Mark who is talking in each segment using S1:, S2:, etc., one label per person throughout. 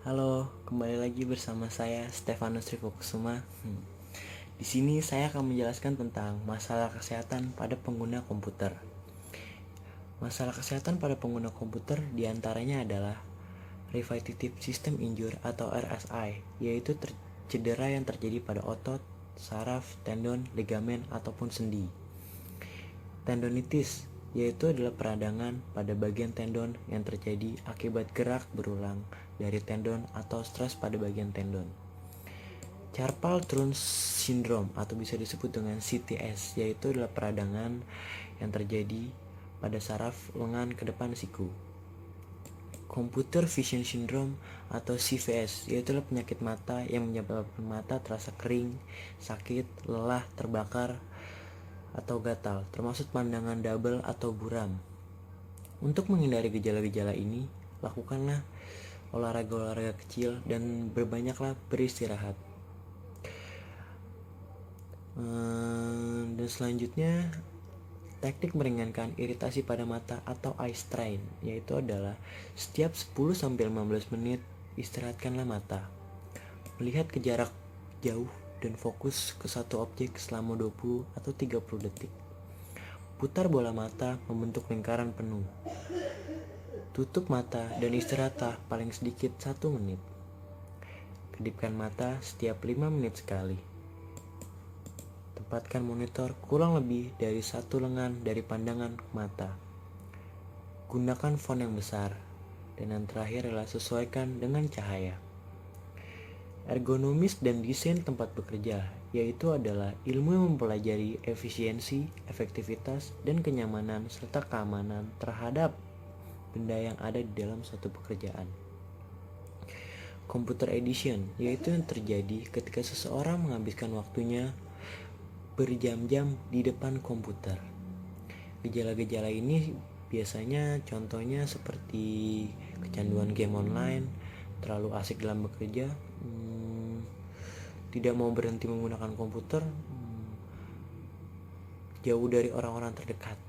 S1: Halo, kembali lagi bersama saya Stefanus Rivokusuma. Di sini saya akan menjelaskan tentang masalah kesehatan pada pengguna komputer. Masalah kesehatan pada pengguna komputer diantaranya adalah Repetitive System Injury atau RSI, yaitu cedera yang terjadi pada otot, saraf, tendon, ligamen, ataupun sendi. Tendonitis, yaitu adalah peradangan pada bagian tendon yang terjadi akibat gerak berulang dari tendon atau stres pada bagian tendon. Carpal tunnel syndrome atau bisa disebut dengan CTS, yaitu adalah peradangan yang terjadi pada saraf lengan ke depan siku. Computer Vision Syndrome atau CVS, yaitu adalah penyakit mata yang menyebabkan mata terasa kering, sakit, lelah, terbakar, atau gatal, termasuk pandangan double atau buram. Untuk menghindari gejala-gejala ini, lakukanlah olahraga-olahraga kecil dan berbanyaklah beristirahat. Dan selanjutnya, teknik meringankan iritasi pada mata atau eye strain, yaitu adalah setiap 10-15 menit istirahatkanlah mata. Melihat ke jarak jauh dan fokus ke satu objek selama 20 atau 30 detik. Putar bola mata membentuk lingkaran penuh. Tutup mata dan istirahatlah paling sedikit 1 menit. Kedipkan mata setiap 5 menit sekali. Tempatkan monitor kurang lebih dari 1 lengan dari pandangan mata. Gunakan font yang besar. Dan yang terakhir adalah sesuaikan dengan cahaya. Ergonomis dan desain tempat bekerja, yaitu adalah ilmu yang mempelajari efisiensi, efektivitas, dan kenyamanan serta keamanan terhadap benda yang ada di dalam suatu pekerjaan. Computer edition, yaitu yang terjadi ketika seseorang menghabiskan waktunya berjam-jam di depan komputer. Gejala-gejala ini biasanya contohnya seperti kecanduan game online, terlalu asik dalam bekerja, tidak mau berhenti menggunakan komputer, jauh dari orang-orang terdekat.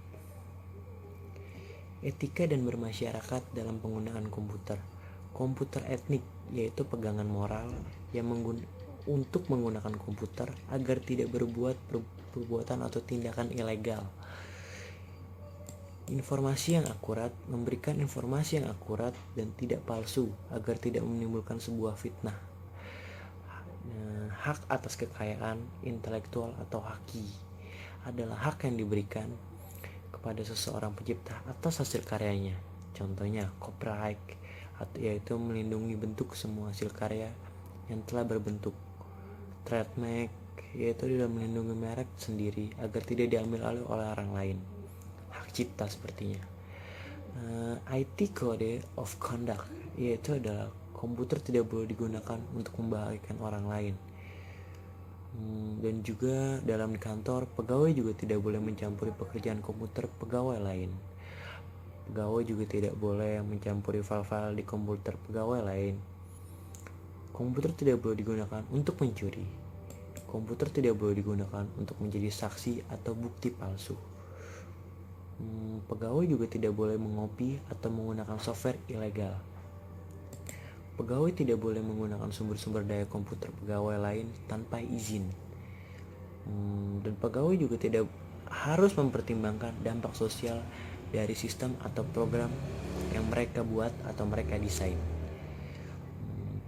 S1: Etika dan bermasyarakat dalam penggunaan komputer. Komputer etnik, yaitu pegangan moral yang untuk menggunakan komputer agar tidak berbuat perbuatan atau tindakan ilegal. Informasi yang akurat, memberikan informasi yang akurat dan tidak palsu agar tidak menimbulkan sebuah fitnah. Hak atas kekayaan intelektual atau haki adalah hak yang diberikan kepada seseorang pencipta atas hasil karyanya. Contohnya copyright, yaitu melindungi bentuk semua hasil karya yang telah berbentuk. Trademark, yaitu dalam melindungi merek sendiri agar tidak diambil alih oleh orang lain. Hak cipta sepertinya. IT Code of Conduct, yaitu adalah komputer tidak boleh digunakan untuk membahayakan orang lain. Dan juga dalam kantor, pegawai juga tidak boleh mencampuri pekerjaan komputer pegawai lain. Pegawai juga tidak boleh mencampuri file-file di komputer pegawai lain. Komputer tidak boleh digunakan untuk mencuri. Komputer tidak boleh digunakan untuk menjadi saksi atau bukti palsu. Pegawai juga tidak boleh mengopi atau menggunakan software ilegal. Pegawai tidak boleh menggunakan sumber-sumber daya komputer pegawai lain tanpa izin. Dan pegawai juga tidak harus mempertimbangkan dampak sosial dari sistem atau program yang mereka buat atau mereka desain.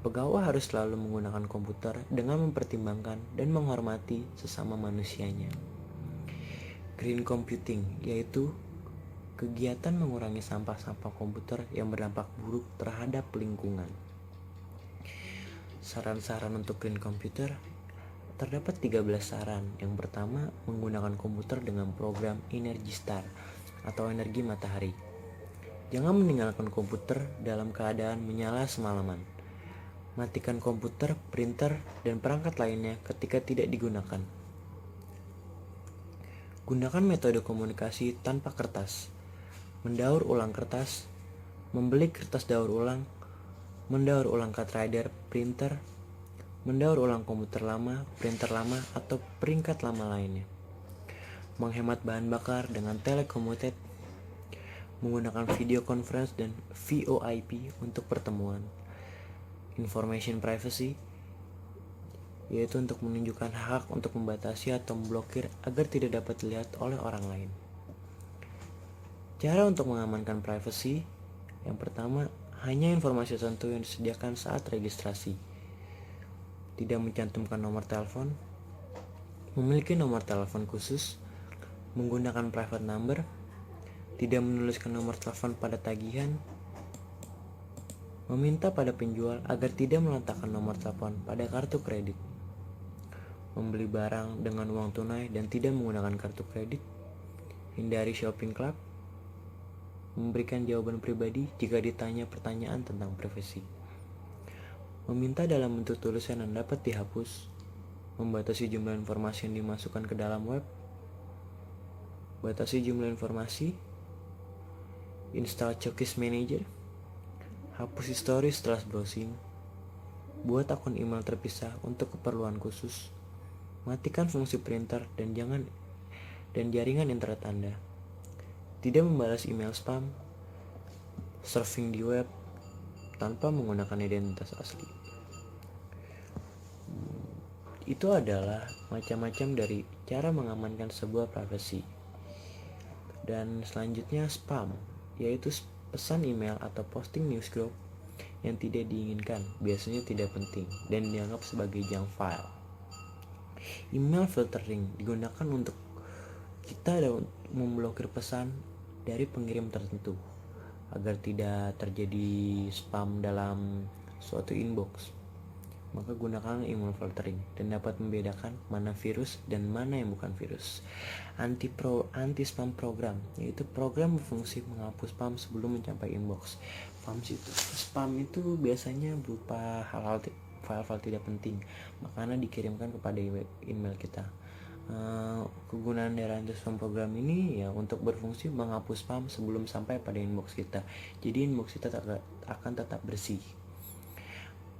S1: Pegawai harus selalu menggunakan komputer dengan mempertimbangkan dan menghormati sesama manusianya. Green computing, yaitu kegiatan mengurangi sampah-sampah komputer yang berdampak buruk terhadap lingkungan. Saran-saran untuk green computer, terdapat 13 saran. Yang pertama, menggunakan komputer dengan program Energy Star atau energi matahari. Jangan meninggalkan komputer dalam keadaan menyala semalaman. Matikan komputer, printer, dan perangkat lainnya ketika tidak digunakan. Gunakan metode komunikasi tanpa kertas. Mendaur ulang kertas, membeli kertas daur ulang, mendaur ulang card reader, printer, mendaur ulang komputer lama, printer lama, atau peringkat lama lainnya. Menghemat bahan bakar dengan telekomuted, menggunakan video conference dan VoIP untuk pertemuan. information privacy, yaitu untuk menunjukkan hak untuk membatasi atau memblokir agar tidak dapat dilihat oleh orang lain. Cara untuk mengamankan privacy, yang pertama, hanya informasi tertentu yang disediakan saat registrasi. Tidak mencantumkan nomor telepon, memiliki nomor telepon khusus, menggunakan private number, tidak menuliskan nomor telepon pada tagihan, meminta pada penjual agar tidak meletakkan nomor telepon pada kartu kredit, membeli barang dengan uang tunai dan tidak menggunakan kartu kredit, hindari shopping club, memberikan jawaban pribadi jika ditanya pertanyaan tentang privasi, meminta dalam bentuk tulisan yang dapat dihapus, membatasi jumlah informasi yang dimasukkan ke dalam web, batasi jumlah informasi, install cookies manager, hapus histori setelah browsing, buat akun email terpisah untuk keperluan khusus, matikan fungsi printer dan jaringan internet Anda, tidak membalas email spam, surfing di web tanpa menggunakan identitas asli. Itu adalah macam-macam dari cara mengamankan sebuah privasi. Dan selanjutnya spam, yaitu pesan email atau posting news group yang tidak diinginkan, biasanya tidak penting dan dianggap sebagai junk file. Email filtering digunakan untuk kita memblokir pesan dari pengirim tertentu agar tidak terjadi spam dalam suatu inbox. Maka gunakan email filtering dan dapat membedakan mana virus dan mana yang bukan virus. Anti-spam program, yaitu program berfungsi menghapus spam sebelum mencapai inbox. Spam itu biasanya berupa hal-hal file-file tidak penting, makanya dikirimkan kepada email kita. Kegunaan dari anti-spam program ini ya untuk berfungsi menghapus spam sebelum sampai pada inbox kita. Jadi inbox kita akan tetap bersih.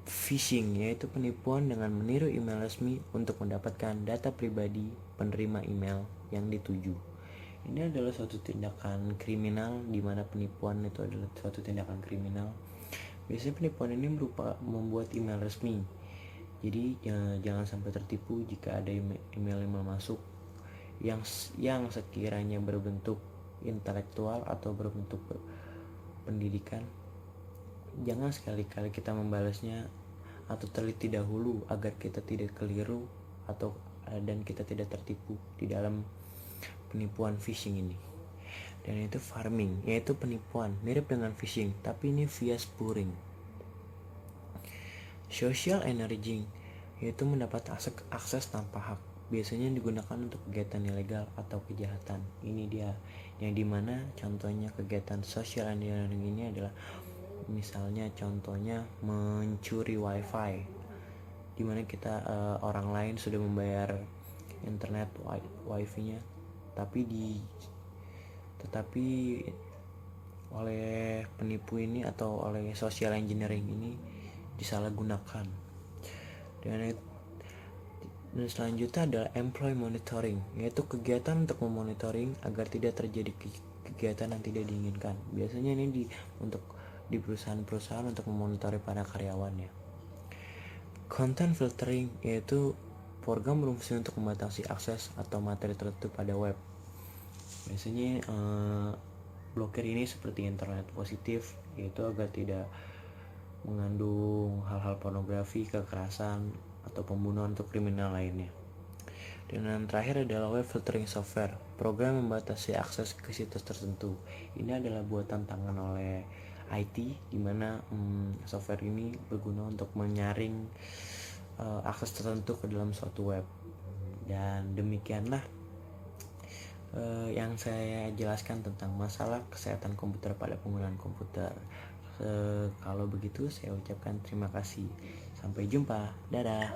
S1: Phishing, yaitu penipuan dengan meniru email resmi untuk mendapatkan data pribadi penerima email yang dituju. Ini adalah suatu tindakan kriminal, di mana penipuan itu adalah suatu tindakan kriminal. Biasanya penipuan ini berupa membuat email resmi. Jadi jangan sampai tertipu jika ada email masuk yang sekiranya berbentuk intelektual atau berbentuk pendidikan. Jangan sekali-kali kita membalasnya atau teliti dahulu agar kita tidak keliru dan kita tidak tertipu di dalam penipuan phishing ini. Dan itu farming, yaitu penipuan mirip dengan phishing tapi ini via spoofing. Social engineering, yaitu mendapat akses tanpa hak, biasanya digunakan untuk kegiatan ilegal atau kejahatan. Ini dia yang dimana contohnya kegiatan social engineering ini adalah misalnya contohnya mencuri wifi, dimana kita orang lain sudah membayar internet wifi-nya tetapi oleh penipu ini atau oleh social engineering ini disalahgunakan. Dan selanjutnya adalah employee monitoring, yaitu kegiatan untuk memonitoring agar tidak terjadi kegiatan yang tidak diinginkan. Biasanya ini untuk di perusahaan-perusahaan untuk memonitori para karyawannya. Content filtering, yaitu program berfungsi untuk membatasi akses atau materi tertentu pada web. Biasanya blokir ini seperti internet positif, yaitu agar tidak mengandung hal-hal pornografi, kekerasan, atau pembunuhan atau kriminal lainnya. Dan yang terakhir adalah web filtering software, program membatasi akses ke situs tertentu. Ini adalah buatan tangan oleh IT, di mana software ini berguna untuk menyaring akses tertentu ke dalam suatu web. Dan demikianlah yang saya jelaskan tentang masalah kesehatan komputer pada penggunaan komputer. Kalau begitu saya ucapkan terima kasih. Sampai jumpa. Dadah.